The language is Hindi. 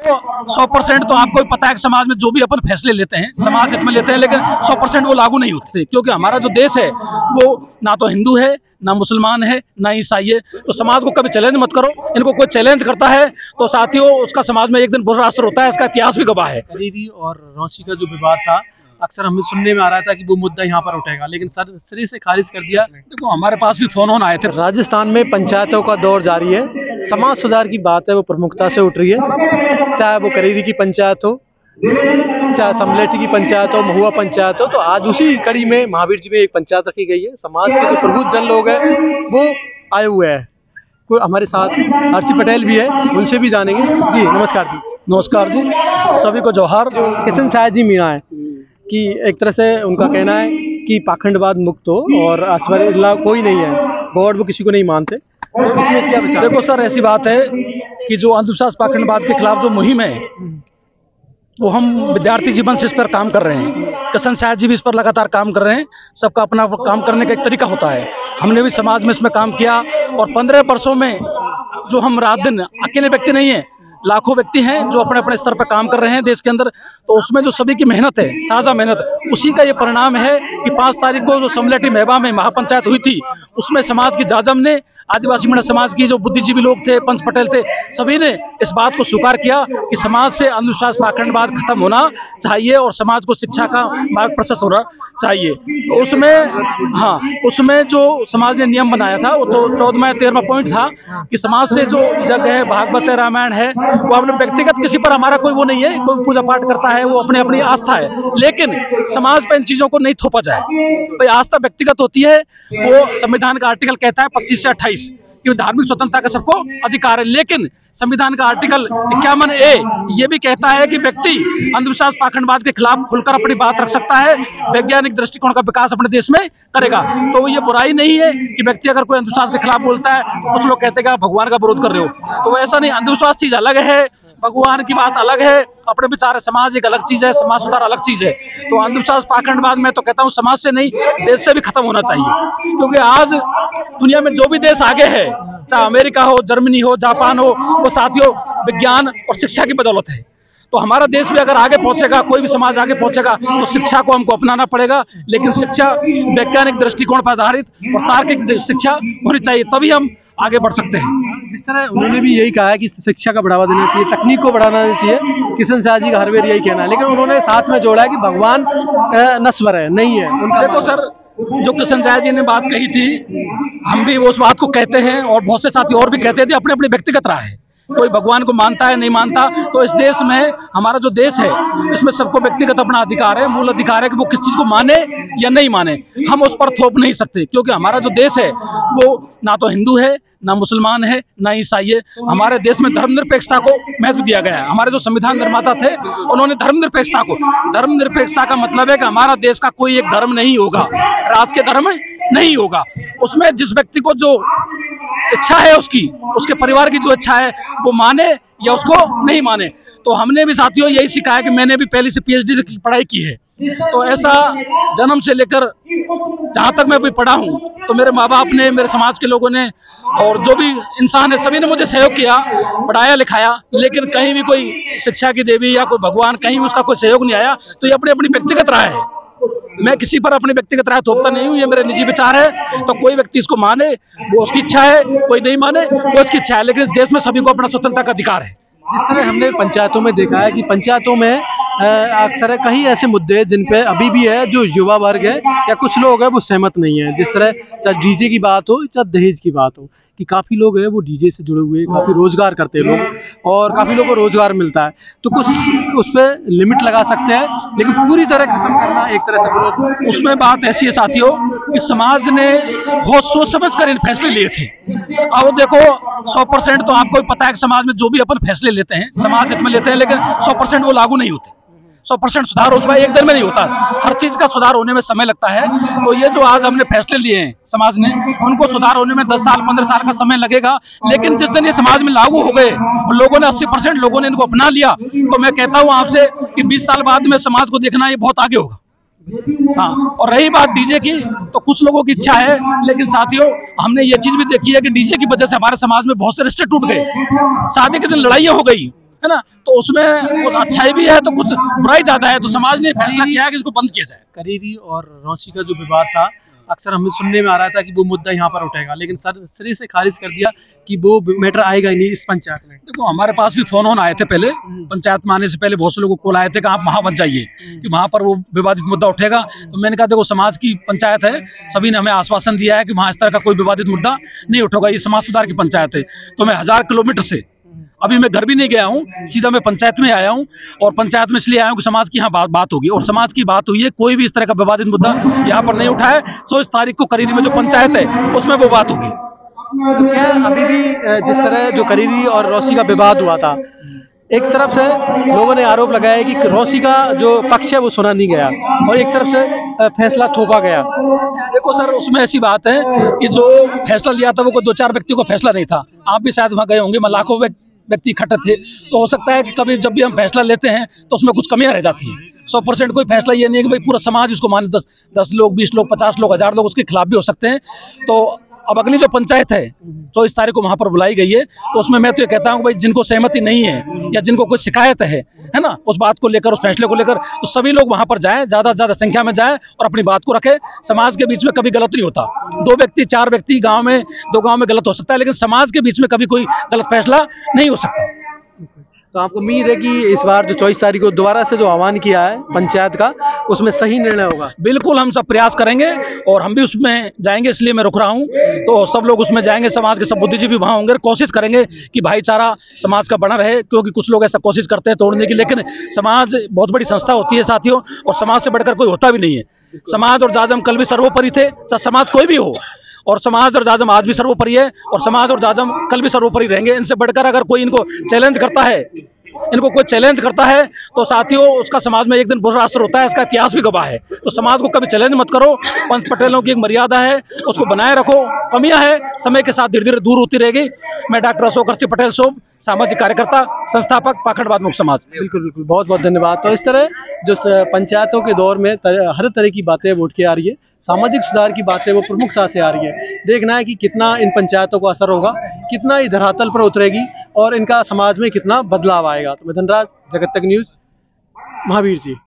100% तो आपको पता है कि समाज में जो भी अपन फैसले लेते हैं समाज हित में लेते हैं, लेकिन 100% वो लागू नहीं होते, क्योंकि हमारा जो देश है वो ना तो हिंदू है, ना मुसलमान है, ना ईसाई है। तो समाज को कभी चैलेंज मत करो। इनको कोई चैलेंज करता है तो साथियों उसका समाज में एक दिन बुरा असर होता है, इसका इतिहास भी गवाह है। खरीदी और रौची का जो विवाद था, अक्सर हमें सुनने में आ रहा था कि वो मुद्दा यहाँ पर उठेगा, लेकिन सर सिरे से खारिज कर दिया। देखो हमारे पास भी फोन आए थे। राजस्थान में पंचायतों का दौर जारी है, समाज सुधार की बात है वो प्रमुखता से उठ रही है, चाहे वो करीरी की पंचायत हो, चाहे समलेटी की पंचायत हो, महुआ पंचायत हो। तो आज उसी कड़ी में महावीर जी में एक पंचायत रखी गई है। समाज के जो प्रबुद्ध जन लोग हैं वो आए हुए हैं। कोई हमारे साथ आरसी पटेल भी है, उनसे भी जानेंगे। जी नमस्कार जी। नमस्कार जी, सभी को जोहार। किशन शाह जी मीणा है कि एक तरह से उनका कहना है कि पाखंडवाद मुक्त हो और असवरल्ला कोई नहीं है, गॉड वो किसी को नहीं मानते। इसमें क्या विचार? देखो सर, ऐसी बात है कि जो अंधविश्वास पाखंडवाद के खिलाफ जो मुहिम है वो हम विद्यार्थी जीवन से इस पर काम कर रहे हैं। किशन शाह जी भी इस पर लगातार काम कर रहे हैं। सबका अपना काम करने का एक तरीका होता है। हमने भी समाज में इसमें काम किया और 15 वर्षों में जो हम रात दिन, अकेले व्यक्ति नहीं है, लाखों व्यक्ति हैं जो अपने अपने स्तर पर काम कर रहे हैं देश के अंदर। तो उसमें जो सभी की मेहनत है, साझा मेहनत, उसी का ये परिणाम है कि 5 तारीख को जो समलेटी महबा में महापंचायत हुई थी, उसमें समाज की जाजम ने, आदिवासी महिला समाज की जो बुद्धिजीवी लोग थे, पंच पटेल थे, सभी ने इस बात को स्वीकार किया कि समाज से अंधविश्वास पाखंडवाद खत्म होना चाहिए और समाज को शिक्षा का मार्ग प्रशस्त होना चाहिए। तो उसमें जो समाज ने नियम बनाया था वो तो 14वां 13वां पॉइंट था कि समाज से जो जग है, भागवत है, रामायण है, वो अपने व्यक्तिगत किसी पर हमारा कोई वो नहीं है, कोई पूजा पाठ करता है, वो अपनी अपनी आस्था है, लेकिन समाज पर इन चीजों को नहीं थोपा जाए। भाई आस्था व्यक्तिगत होती है, वो संविधान का आर्टिकल कहता है 25 से 28 कि धार्मिक स्वतंत्रता का सबको अधिकार है, लेकिन संविधान का आर्टिकल 51A ये भी कहता है कि व्यक्ति अंधविश्वास पाखंडवाद के खिलाफ खुलकर अपनी बात रख सकता है, वैज्ञानिक दृष्टिकोण का विकास अपने देश में करेगा। तो ये बुराई नहीं है कि व्यक्ति अगर कोई अंधविश्वास के खिलाफ बोलता है तो कुछ लोग कहते हैं कि आप भगवान का विरोध कर रहे हो। तो ऐसा नहीं, अंधविश्वास चीज अलग है, भगवान की बात अलग है, अपने विचार है, समाज एक अलग चीज है, समाज सुधार अलग चीज है। तो अंधविश्वास पाखंडवाद में तो कहता हूँ समाज से नहीं, देश से भी खत्म होना चाहिए, क्योंकि आज दुनिया में जो भी देश आगे है, चाहे अमेरिका हो, जर्मनी हो, जापान हो, वो साथियों विज्ञान और शिक्षा की बदौलत है। तो हमारा देश भी अगर आगे पहुंचेगा, कोई भी समाज आगे पहुंचेगा, तो शिक्षा को हमको अपनाना पड़ेगा, लेकिन शिक्षा वैज्ञानिक दृष्टिकोण पर आधारित और तार्किक शिक्षा होनी चाहिए, तभी हम आगे बढ़ सकते हैं। जिस तरह उन्होंने भी यही कहा है कि शिक्षा का बढ़ावा देना चाहिए, तकनीक को बढ़ाना चाहिए, किशन शाह जी का हर बार यही कहना है, लेकिन उन्होंने साथ में जोड़ा है कि भगवान नश्वर है, नहीं है उनका। देखो सर, जो किशन शाह जी ने बात कही थी, हम भी उस बात को कहते हैं और बहुत से साथी और भी कहते थे, अपने अपने व्यक्तिगत राय है, कोई भगवान को मानता है नहीं मानता। तो इस देश में, हमारा जो देश है, इसमें सबको व्यक्तिगत अपना अधिकार है, मूल अधिकार है कि वो किस चीज को माने या नहीं माने, हम उस पर थोप नहीं सकते, क्योंकि हमारा जो देश है वो ना तो हिंदू है, ना मुसलमान है, ना ईसाई है। हमारे देश में धर्मनिरपेक्षता को महत्व दिया गया है। हमारे जो संविधान निर्माता थे उन्होंने धर्मनिरपेक्षता का मतलब है कि हमारा देश का कोई एक धर्म नहीं होगा, राष्ट्र के धर्म नहीं होगा। उसमें जिस व्यक्ति को जो इच्छा है, उसके परिवार की जो इच्छा है, वो माने या उसको नहीं माने। तो हमने भी साथियों यही सीखा है कि मैंने भी पहले से PhD की पढ़ाई की है, तो ऐसा जन्म से लेकर जहाँ तक मैं भी पढ़ा हूँ, तो मेरे माँ बाप ने, मेरे समाज के लोगों ने और जो भी इंसान है, सभी ने मुझे सहयोग किया, पढ़ाया लिखाया, लेकिन कहीं भी कोई शिक्षा की देवी या कोई भगवान, कहीं भी उसका कोई सहयोग नहीं आया। तो ये अपनी अपनी व्यक्तिगत राय है, मैं किसी पर अपनी व्यक्तिगत राय थोपता नहीं हूँ, ये मेरे निजी विचार है। तो कोई व्यक्ति इसको माने वो उसकी इच्छा है, कोई नहीं माने वो उसकी इच्छा है, लेकिन इस देश में सभी को अपना स्वतंत्रता का अधिकार है। जिस तरह हमने पंचायतों में देखा है कि पंचायतों में अक्सर कई ऐसे मुद्दे जिन पे अभी भी है जो युवा वर्ग है या कुछ लोग हैं वो सहमत नहीं है। जिस तरह चाहे डीजे की बात हो, चाहे दहेज की बात हो, कि काफ़ी लोग हैं वो डीजे से जुड़े हुए, काफ़ी रोजगार करते हैं लोग और काफ़ी लोगों को रोजगार मिलता है। तो कुछ उस पर लिमिट लगा सकते हैं, लेकिन पूरी तरह खत्म करना एक तरह से विरोध। उसमें बात ऐसी है साथियों कि समाज ने बहुत सोच समझ कर इन फैसले लिए थे। अब देखो 100% तो आपको पता है कि समाज में जो भी अपन फैसले लेते हैं समाज हित में लेते हैं, लेकिन 100% वो लागू नहीं होते। 100% सुधार उसमें एक दिन में नहीं होता, हर चीज का सुधार होने में समय लगता है। तो ये जो आज हमने फैसले लिए हैं समाज ने, उनको सुधार होने में 10 साल 15 साल का समय लगेगा, लेकिन जिस दिन ये समाज में लागू हो गए और लोगों ने 80% लोगों ने इनको अपना लिया, तो मैं कहता हूँ आपसे कि 20 साल बाद में समाज को देखना ये बहुत आगे होगा। हाँ, और रही बात डीजे की, तो कुछ लोगों की इच्छा है, लेकिन साथियों हमने ये चीज भी देखी है कि डीजे की वजह से हमारे समाज में बहुत से रिश्ते टूट गए, शादी के दिन लड़ाइयाँ हो गई है ना। तो उसमें कुछ अच्छाई भी है तो कुछ बुराई ज्यादा है, तो समाज ने फैसला किया है कि इसको बंद किया जाए। करीरी और रौंची का जो विवाद था, अक्सर हमें सुनने में आ रहा था कि वो मुद्दा यहाँ पर उठेगा, लेकिन सर सिरे से खारिज कर दिया कि वो मैटर आएगा ही नहीं इस पंचायत में। देखो हमारे पास भी फोन आए थे पहले, पंचायत में आने से पहले बहुत से लोगों को कॉल आए थे कि आप वहां मत जाइए कि वहां पर वो विवादित मुद्दा उठेगा। तो मैंने कहा देखो समाज की पंचायत है, सभी ने हमें आश्वासन दिया है कि वहां इस तरह का कोई विवादित मुद्दा नहीं उठेगा, ये समाज सुधार की पंचायत है। तो मैं 1000 किलोमीटर से अभी मैं घर भी नहीं गया हूँ, सीधा मैं पंचायत में आया हूँ, और पंचायत में इसलिए आया हूँ कि समाज की यहाँ बात होगी, और समाज की बात हुई है, कोई भी इस तरह का विवादित मुद्दा यहाँ पर नहीं उठा है। तो इस तारीख को करीरी में जो पंचायत है उसमें वो बात होगी। तो क्या अभी भी जिस तरह जो करीरी और रौंची का विवाद हुआ था, एक तरफ से लोगों ने आरोप लगाया कि रौंची का जो पक्ष है वो सुना नहीं गया, और एक तरफ से फैसला थोपा गया। देखो सर, उसमें ऐसी बात है कि जो फैसला लिया था वो कोई 2-4 व्यक्तियों का फैसला नहीं था। आप भी शायद वहाँ गए होंगे, मैं लाखों व्यक्ति इकट्ठे थे। तो हो सकता है कि कभी जब भी हम फैसला लेते हैं तो उसमें कुछ कमियां रह जाती हैं। 100% कोई फैसला ये नहीं है कि भाई पूरा समाज इसको माने। 10 लोग, 20 लोग, 50 लोग, 1000 लोग उसके खिलाफ भी हो सकते हैं। तो अब अगली जो पंचायत है 24 तारीख को वहां पर बुलाई गई है, तो उसमें मैं तो ये कहता हूँ भाई जिनको सहमति नहीं है या जिनको कोई शिकायत है ना, उस बात को लेकर, उस फैसले को लेकर, तो सभी लोग वहां पर जाएं, ज्यादा से ज्यादा संख्या में जाएं और अपनी बात को रखें। समाज के बीच में कभी गलत नहीं होता। 2 व्यक्ति, 4 व्यक्ति गांव में, 2 गांव में गलत हो सकता है, लेकिन समाज के बीच में कभी कोई गलत फैसला नहीं हो सकता। तो आपको उम्मीद है कि इस बार जो 24 तारीख को दोबारा से जो आह्वान किया है पंचायत का, उसमें सही निर्णय होगा? बिल्कुल, हम सब प्रयास करेंगे और हम भी उसमें जाएंगे, इसलिए मैं रुक रहा हूँ। तो सब लोग उसमें जाएंगे, समाज के सब बुद्धिजीवी वहाँ होंगे, कोशिश करेंगे कि भाईचारा समाज का बना रहे, क्योंकि कुछ लोग ऐसा कोशिश करते हैं तोड़ने की, लेकिन समाज बहुत बड़ी संस्था होती है साथियों, और समाज से बढ़कर कोई होता भी नहीं है। समाज और जाजम कल भी सर्वोपरि थे, चाहे समाज कोई भी हो, और समाज और जाजम आज भी सर्वोपरि है, और समाज और जाजम कल भी सर्वोपरि रहेंगे। इनसे बढ़कर अगर कोई इनको चैलेंज करता है तो साथियों उसका समाज में एक दिन बुरा असर होता है। इसका इतिहास भी गवाह है। तो समाज को कभी चैलेंज मत करो। पंच पटेलों की एक मर्यादा है, उसको बनाए रखो। कमियां है, समय के साथ धीरे धीरे दूर होती रहेगी। मैं डॉक्टर अशोक अर्ची पटेल सोब, सामाजिक कार्यकर्ता, संस्थापक, पाखंडवाद मुक्त समाज। बिल्कुल बिल्कुल, बहुत बहुत धन्यवाद। तो इस तरह जो पंचायतों के दौर में हर तरह की बातें उठ के आ रही है, सामाजिक सुधार की बातें वो प्रमुखता से आ रही है। देखना है कि कितना इन पंचायतों को असर होगा, कितना ही धरातल पर उतरेगी और इनका समाज में कितना बदलाव आएगा। तो मैं धनराज, जगत तक न्यूज़, महावीर जी।